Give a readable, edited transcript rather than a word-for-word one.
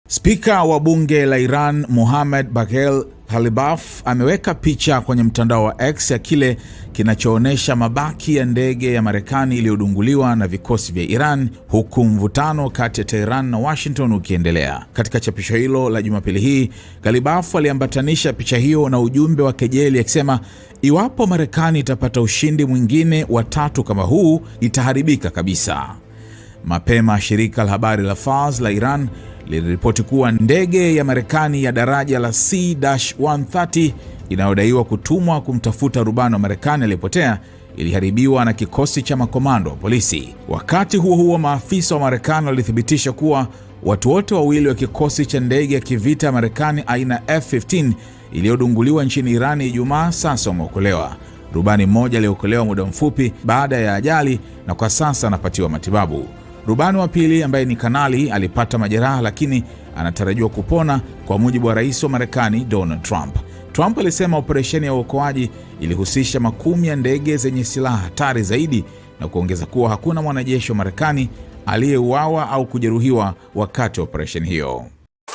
Spika wa bunge la Iran Mohammad Bagher Ghalibaf ameweka picha kwenye mtandao wa X ya kile kinachoonyesha mabaki ya ndege ya Marekani iliyodunguliwa na vikosi vya Iran, huku mvutano kati ya Tehran na Washington ukiendelea. Katika chapisho hilo la Jumapili hii, Ghalibaf aliambatanisha picha hiyo na ujumbe wa kejeli akisema, iwapo Marekani itapata ushindi mwingine wa tatu kama huu, itaharibika kabisa. Mapema shirika la habari la Fars la Iran liliripoti kuwa ndege ya Marekani ya daraja la C-130 inayodaiwa kutumwa kumtafuta rubani wa Marekani aliyepotea iliharibiwa na kikosi cha makomando wa polisi. Wakati huo huo, maafisa wa Marekani walithibitisha kuwa watu wote wawili wa kikosi cha ndege ya kivita ya Marekani aina F-15 iliyodunguliwa nchini Iran Ijumaa sasa wameokolewa. Rubani mmoja aliokolewa muda mfupi baada ya ajali na kwa sasa anapatiwa matibabu. Rubani wa pili ambaye ni kanali alipata majeraha lakini anatarajiwa kupona, kwa mujibu wa rais wa Marekani Donald Trump. Trump alisema operesheni ya uokoaji ilihusisha makumi ya ndege zenye silaha hatari zaidi na kuongeza kuwa hakuna mwanajeshi wa Marekani aliyeuawa au kujeruhiwa wakati wa operesheni hiyo.